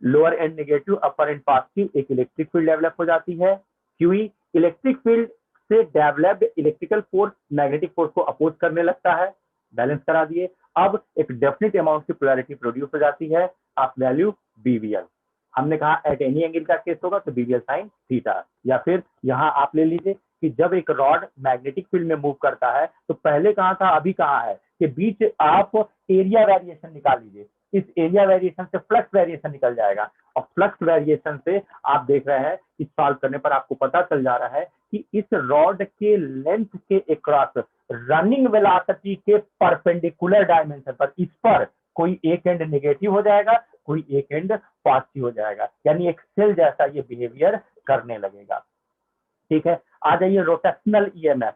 lower end negative, upper end positive, एक इलेक्ट्रिक फील्ड डेवलप हो जाती है। क्यूई, इलेक्ट्रिक फील्ड से developed electrical force magnetic force को अपोज करने लगता है, बैलेंस करा दिए। अब एक डेफिनेट अमाउंट की पोलैरिटी प्रोड्यूस हो जाती है, आप वैल्यू बीवीएल। हमने कहा एट एनी एंगल का केस होगा तो बीवीएल साइन थीटा। या फिर यहाँ आप ले लीजिए कि जब एक रॉड मैग्नेटिक फील्ड में मूव करता है तो पहले कहाँ था अभी कहाँ है, कि बीच आप एरिया वेरिएशन निकाल लीजिए। इस एरिया वेरिएशन से फ्लक्स वेरिएशन निकल जाएगा, और फ्लक्स वेरिएशन से आप देख रहे हैं इस सॉल्व करने पर आपको पता चल जा रहा है कि इस रॉड के लेंथ के अक्रॉस रनिंग वेलोसिटी के परपेंडिकुलर डायमेंशन पर, इस पर कोई एक एंड नेगेटिव हो जाएगा, कोई एक एंड पॉजिटिव हो जाएगा, यानी एक सेल जैसा ये बिहेवियर करने लगेगा। ठीक है, आ जाइए रोटेशनल ईएमएफ।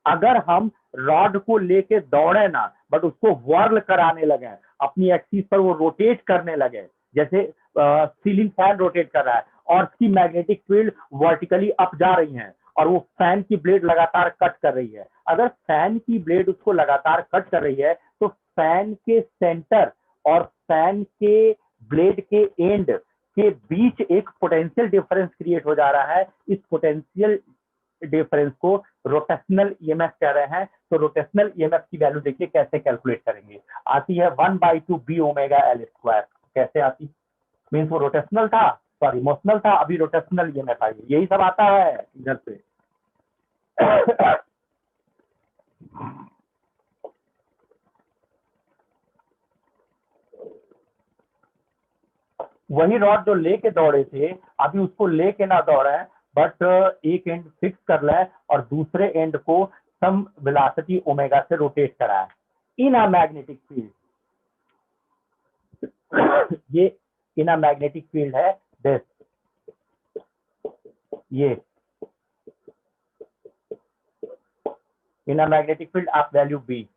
अगर हम रॉड को लेके दौड़े ना, बट उसको वर्ल कराने लगे, अपनी एक्सिस पर वो रोटेट करने लगे, जैसे सीलिंग फैन रोटेट कर रहा है और उसकी मैग्नेटिक फील्ड वर्टिकली अप जा रही है और वो फैन की ब्लेड लगातार कट कर रही है। अगर फैन की ब्लेड उसको लगातार कट कर रही है तो फैन के सेंटर और फैन के ब्लेड के एंड के बीच एक पोटेंशियल डिफरेंस क्रिएट हो जा रहा है। इस पोटेंशियल डिफरेंस को रोटेशनल ईएमएफ कह रहे हैं। तो रोटेशनल ईएमएफ की वैल्यू देखिए कैसे कैलकुलेट करेंगे, आती है 1/2 बी ओमेगा एल स्क्वायर। कैसे आती? मीन्स वो रोटेशनल था, सॉरी मोशनल था, अभी रोटेशनल ईएमएफ आई, यही सब आता है इधर से। वही रॉड जो लेके दौड़े थे अभी उसको लेके ना दौड़े, बट एक एंड फिक्स कर ले और दूसरे एंड को सम वेलोसिटी ओमेगा से रोटेट कराए इन अ मैग्नेटिक फील्ड। ये इन अ मैग्नेटिक फील्ड है दिस, ये इन अ मैग्नेटिक फील्ड आप वैल्यू बी।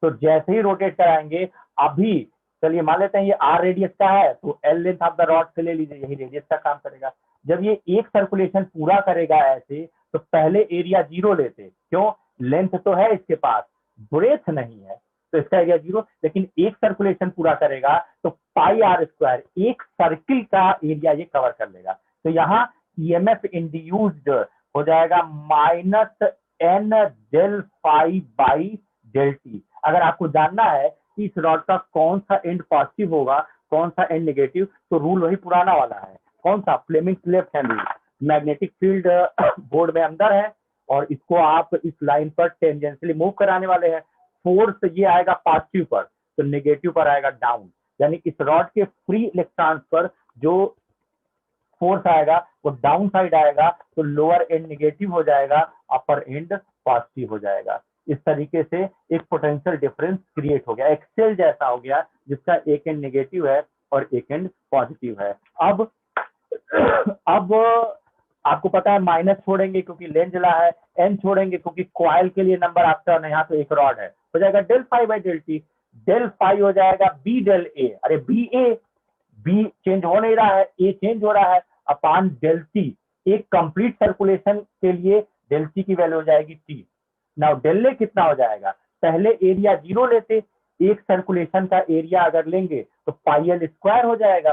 तो जैसे ही रोटेट कराएंगे, अभी चलिए मान लेते हैं ये आर रेडियस का है, तो L length of the rod से ले लीजिए, यही रेडियस का काम करेगा। जब ये एक सर्कुलेशन पूरा करेगा ऐसे, तो पहले एरिया 0 लेते, क्यों? लेंथ तो है इसके पास, ब्रेथ नहीं है, तो इसका एरिया 0। लेकिन एक सर्कुलेशन पूरा करेगा तो पाई आर स्क्वायर, एक सर्किल का एरिया ये कवर कर लेगा। तो यहाँ ईएमएफ इंड्यूस्ड हो जाएगा minus N del phi by del t. अगर आपको जानना है कि इस रॉड का कौन सा एंड पॉजिटिव होगा, कौन सा एंड नेगेटिव, तो रूल वही पुराना वाला है। कौन सा? Fleming's left hand rule. Magnetic field board में अंदर है और इसको आप इस लाइन पर टेंजेंशियली मूव कराने वाले हैं। फोर्स ये आएगा पॉजिटिव पर, तो नेगेटिव पर आएगा डाउन। यानी इस रॉड के फ्री इलेक्ट्रॉन्स पर जो फोर्स आएगा वो डाउन साइड आएगा, तो लोअर एंड नेगेटिव हो जाएगा, अपर एंड पॉजिटिव हो जाएगा। इस तरीके से एक पोटेंशियल डिफरेंस क्रिएट हो गया, एक सेल जैसा हो गया जिसका एक एंड नेगेटिव है और एक एंड पॉजिटिव है। अब आपको पता है माइनस छोड़ेंगे क्योंकि लेंस जला है, एन छोड़ेंगे क्योंकि कॉइल के लिए नंबर आफ्टर यहाँ तो एक रॉड है, हो जाएगा del phi by del T. Del phi हो जाएगा बी डेल ए, अरे बी ए, बी चेंज हो नहीं रहा है, ए चेंज हो रहा है, अपान डेल टी। एक कंप्लीट सर्कुलेशन के लिए डेल टी की वैल्यू हो जाएगी टी। नाउ डेल ए कितना हो जाएगा? पहले एरिया 0 लेते, एक सर्कुलेशन का एरिया अगर लेंगे तो पाई एल स्क्वायर हो जाएगा,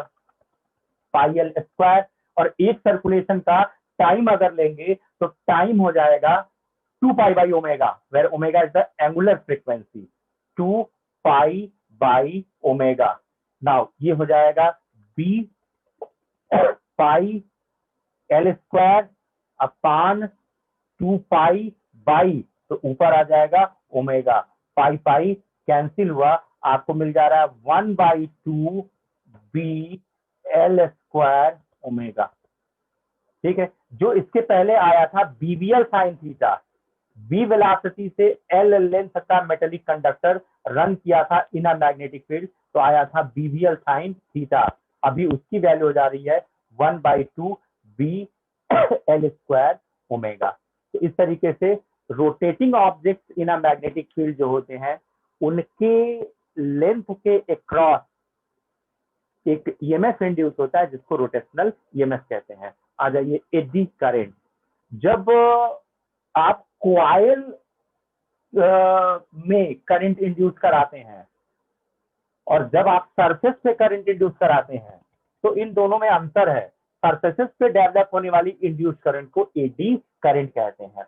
पाई एल स्क्वायर। और एक सर्कुलेशन का टाइम अगर लेंगे तो टाइम हो जाएगा 2 pi by omega, where omega is the angular frequency, 2 pi by omega. Now ये हो जाएगा B pi L square upon 2 pi by, तो ऊपर आ जाएगा ओमेगा, पाई पाई कैंसिल हुआ, आपको मिल जा रहा है 1/2 बी एल स्क्वायर ओमेगा। ठीक है, जो इसके पहले आया था BVL sine theta, B velocity से एल लेंथ का मेटेलिक कंडक्टर रन किया था इन अ मैग्नेटिक फील्ड, तो आया था बीवीएल साइन थीटा। अभी उसकी वैल्यू हो जा रही है 1/2 बी एल स्क्वायर ओमेगा। तो इस तरीके से rotating objects in a magnetic field जो होते हैं, उनके लेंथ के अक्रॉस एक ईएमएफ इंड्यूस होता है जिसको रोटेशनल ईएमएफ कहते हैं। आ जाइए एडी करंट। जब आप कॉइल में करंट इंड्यूस कराते हैं और जब आप सरफेस पे करंट इंड्यूस कराते हैं, तो इन दोनों में अंतर है। सरफेसेस पे डेवलप होने वाली इंड्यूस करंट को एडी करंट कहते हैं।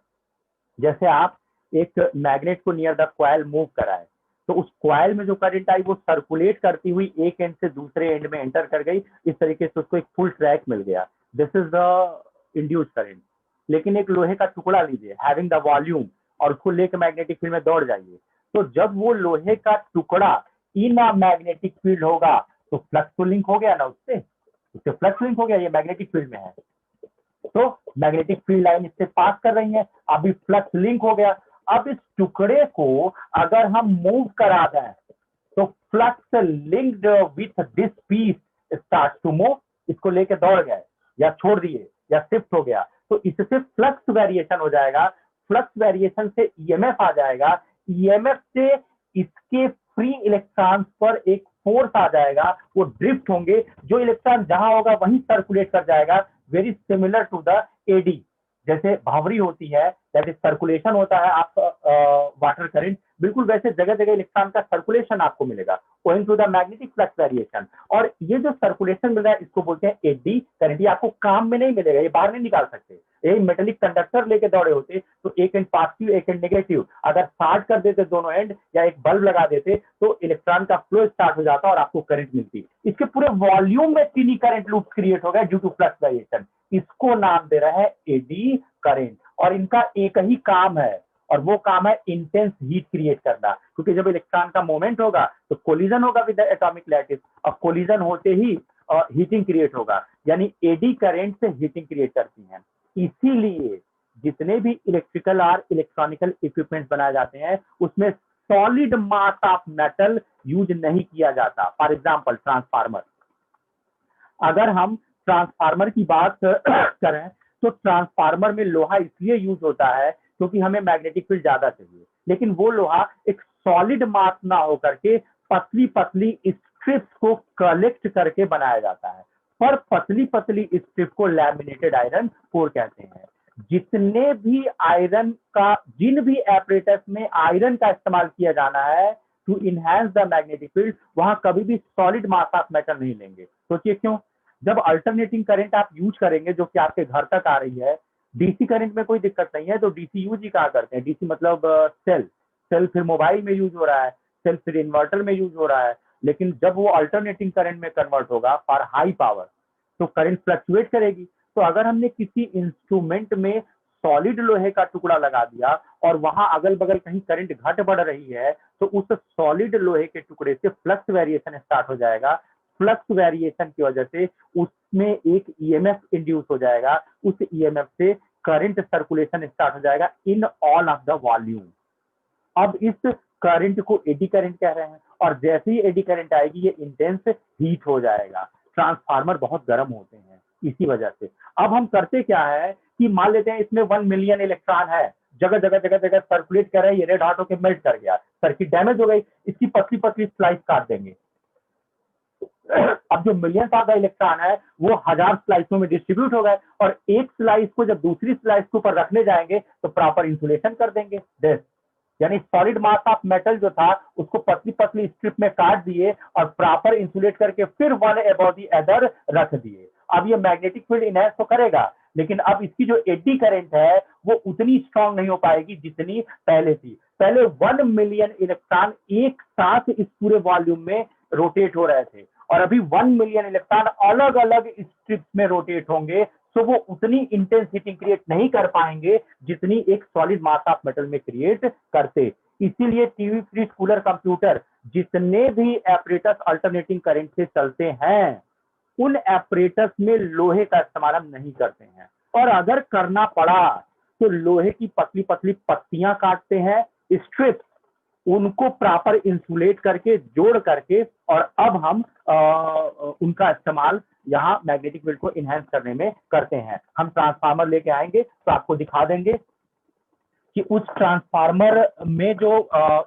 जैसे आप एक मैग्नेट को नियर द कॉइल मूव कराए, तो उस कॉइल में जो करंट आई वो सर्कुलेट करती हुई एक एंड से दूसरे एंड में एंटर कर गई, इस तरीके से उसको एक फुल ट्रैक मिल गया, this is the induce current. लेकिन एक लोहे का टुकड़ा लीजिए हैविंग द वॉल्यूम और उसको लेकर मैग्नेटिक फील्ड में दौड़ जाइए, तो जब वो लोहे का टुकड़ा इन अ मैग्नेटिक फील्ड होगा तो फ्लक्स तो लिंक हो गया ना, उससे फ्लक्स लिंक हो गया, ये मैग्नेटिक फील्ड में है, तो मैग्नेटिक फील्ड लाइन इससे पास कर रही है, अभी फ्लक्स लिंक हो गया। अब इस टुकड़े को अगर हम मूव करा दें तो flux linked with this piece start to move, इसको लेके दौड़ गए या छोड़ दिए या शिफ्ट हो गया, तो इससे फ्लक्स वेरिएशन हो जाएगा, फ्लक्स वेरिएशन से ईएमएफ आ जाएगा, ईएमएफ से इसके फ्री इलेक्ट्रॉन्स पर एक फोर्स आ जाएगा, वो ड्रिफ्ट होंगे, जो इलेक्ट्रॉन जहां होगा वहीं सर्कुलेट कर जाएगा, very similar to the eddy. जैसे भंवरी होती है, दैट इज सर्कुलेशन होता है आप वाटर करंट, बिल्कुल वैसे जगह जगह इलेक्ट्रॉन का सर्कुलेशन आपको मिलेगा owing to the magnetic flux variation. और ये जो सर्कुलेशन मिल रहा है इसको बोलते हैं एडी करंट। ये आपको काम में नहीं मिलेगा, ये बाहर नहीं निकाल सकते। यही मेटेलिक कंडक्टर लेके दौड़े होते तो एक एंड पॉजिटिव एक एंड नेगेटिव, अगर शॉर्ट कर देते दोनों एंड या एक बल्ब लगा देते तो इलेक्ट्रॉन का फ्लो स्टार्ट हो जाता और आपको करंट मिलती। इसके पूरे वॉल्यूम में चीनी करंट लूप क्रिएट हो गया ड्यू टू फ्लक्स वेरिएशन, इसको नाम दे रहा है एडी करंट। और इनका एक ही काम है और वो काम है इंटेंस हीट क्रिएट करना, क्योंकि जब इलेक्ट्रॉन का मूवमेंट होगा तो कोलिजन होगा विद द एटॉमिक लैटिस, और कोलिजन होते ही हीटिंग क्रिएट होगा, यानी एडी करंट से हीटिंग क्रिएट करती हैं। इसीलिए जितने भी इलेक्ट्रिकल और इलेक्ट्रॉनिकल इक्विपमेंट बनाए जाते हैं उसमें solid mass of metal use नहीं किया जाता। फॉर एग्जांपल ट्रांसफार्मर, अगर हम ट्रांसफार्मर की बात करें तो ट्रांसफार्मर में लोहा इसलिए यूज होता है क्योंकि हमें मैग्नेटिक फील्ड ज्यादा चाहिए। लेकिन वो लोहा एक सॉलिड मास ना होकर के पतली पतली स्ट्रिप्स को कलेक्ट करके बनाया जाता है, पर पतली पतली स्ट्रिप को लैमिनेटेड आयरन कोर कहते हैं। जितने भी आयरन का, जिन भी एपरेटस में आयरन का इस्तेमाल किया जाना है to enhance the magnetic field, वहां कभी भी सॉलिड मास ऑफ मेटल नहीं लेंगे। सोचिए क्यों? जब अल्टरनेटिंग करंट आप यूज करेंगे जो कि आपके घर तक आ रही है, डीसी करंट में कोई दिक्कत नहीं है, तो डीसी यूज ही कहा करते हैं। डीसी मतलब सेल, सेल फिर मोबाइल में यूज हो रहा है, सेल फिर इन्वर्टर में यूज हो रहा है। लेकिन जब वो अल्टरनेटिंग करंट में कन्वर्ट होगा फॉर हाई पावर, तो करंट फ्लक्चुएट करेगी। तो अगर हमने किसी इंस्ट्रूमेंट में सॉलिड लोहे का टुकड़ा लगा दिया और वहां अगल बगल कहीं करंट घट बढ़ रही है, तो उस सॉलिड लोहे के टुकड़े से फ्लक्स वेरिएशन स्टार्ट हो जाएगा। फ्लक्स वेरिएशन की वजह से उसमें एक ईएमएफ इंड्यूस हो जाएगा, उस ईएमएफ से करंट सर्कुलेशन स्टार्ट हो जाएगा in all of the volume. अब इस करंट को एडी करंट कह रहे हैं, और जैसे ही एडी करंट आएगी ये इंटेंस हीट हो जाएगा। ट्रांसफार्मर बहुत गर्म होते हैं इसी वजह से। अब हम करते क्या है कि मान लेते हैं इसमें 1 मिलियन इलेक्ट्रॉन है, जगह जगह जगह जगह सर्कुलेट कर रहे हैं, ये रेड हॉट होकर मेल्ट कर गया, सर्किट डैमेज हो गई, इसकी पतली पतली स्लाइस काट देंगे। अब जो मिलियंस ऑफ द इलेक्ट्रॉन है वो 1000 स्लाइसों में डिस्ट्रीब्यूट हो गए, और एक स्लाइस को जब दूसरी स्लाइस के ऊपर रखने जाएंगे तो प्रॉपर इंसुलेशन कर देंगे। यानी सॉलिड मास ऑफ मेटल जो था उसको पतली पतली स्ट्रिप में काट दिए और प्रॉपर इंसुलेट करके फिर वन अबव द अदर रख दिए। अब ये मैग्नेटिक फील्ड इनहैंस तो करेगा, लेकिन अब इसकी जो एडी करंट है वो उतनी स्ट्रांग नहीं हो पाएगी जितनी पहले थी। पहले 1 मिलियन इलेक्ट्रॉन एक साथ इस पूरे वॉल्यूम में रोटेट हो रहे थे, और अभी 1 मिलियन इलेक्ट्रॉन अलग अलग स्ट्रिप्स में रोटेट होंगे, तो वो उतनी इंटेंस हीटिंग क्रिएट नहीं कर पाएंगे जितनी एक सॉलिड मास ऑफ मेटल में क्रिएट करते। इसीलिए टीवी, फ्रिज, कूलर, कंप्यूटर जितने भी एपरेटस अल्टरनेटिंग करंट से चलते हैं, उन एपरेटस में लोहे का इस्तेमाल हम नहीं करते हैं, और अगर करना पड़ा तो लोहे की पतली पतली पत्तियां काटते हैं, स्ट्रिप्स, उनको प्रॉपर इंसुलेट करके जोड़ करके, और अब हम उनका इस्तेमाल यहाँ मैग्नेटिक फील्ड को इनहैंस करने में करते हैं। हम ट्रांसफार्मर लेके आएंगे तो आपको दिखा देंगे कि उस ट्रांसफार्मर में जो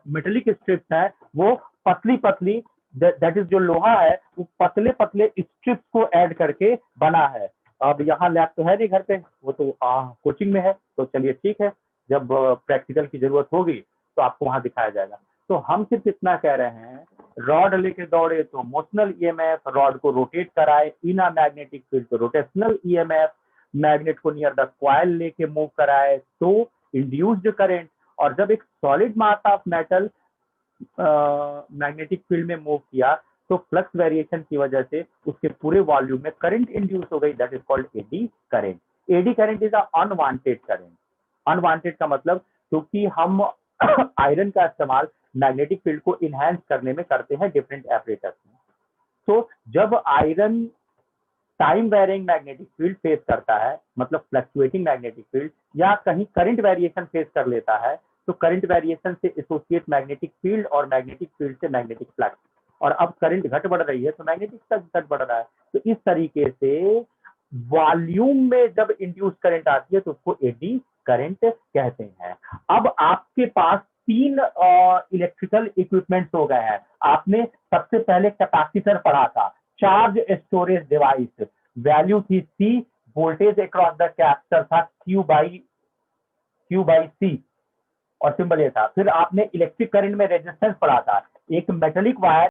मेटेलिक स्ट्रिप्स हैं वो पतली पतली, दैट इज जो लोहा है वो पतले पतले स्ट्रिप्स को ऐड करके बना है। अब यहाँ लैब तो है नहीं घर पे, वो तो कोचिंग में है, तो चलिए ठीक है, जब प्रैक्टिकल की जरूरत होगी तो आपको वहां दिखाया जाएगा। तो हम सिर्फ इतना कह रहे हैं, रॉड लेके दौड़े तो मोशनल ईएमएफ, रॉड को रोटेट कराए इन अ मैग्नेटिक फील्ड तो रोटेशनल ईएमएफ, मैग्नेट को नियर द कॉइल लेके मूव कराए तो इंड्यूस्ड करंट, और जब एक solid mass of metal magnetic field में मूव किया तो फ्लक्स वेरिएशन की वजह से उसके पूरे वॉल्यूम में करंट इंड्यूस हो गई, that is called eddy current. Eddy current is unwanted current. Unwanted का मतलब क्योंकि हम आयरन का इस्तेमाल मैग्नेटिक फील्ड को इनहैंस करने में करते हैं डिफरेंट एपरेटर्स में। तो जब iron time varying magnetic field face करता है, मतलब फ्लक्चुएटिंग मैग्नेटिक फील्ड, या कहीं करंट वेरिएशन फेस कर लेता है, तो करंट वेरिएशन से एसोसिएट मैग्नेटिक फील्ड और मैग्नेटिक फील्ड से मैग्नेटिक फ्लक्स, और अब करंट घट बढ़ रही है तो मैग्नेटिक फ्लक्स घट बढ़ रहा है। तो इस तरीके से वॉल्यूम में जब इंड्यूस करंट आती है तो उसको एडी करंट कहते हैं। अब आपके पास 3 इलेक्ट्रिकल इक्विपमेंट्स हो गए हैं। आपने सबसे पहले कैपेसिटर पढ़ा था, चार्ज स्टोरेज डिवाइस, वैल्यू थी सी, वोल्टेज अक्रॉस द कैपेसिटर था क्यू बाई सी, और सिंबल ये था। फिर आपने इलेक्ट्रिक करंट में रेजिस्टेंस पढ़ा था, एक मेटेलिक वायर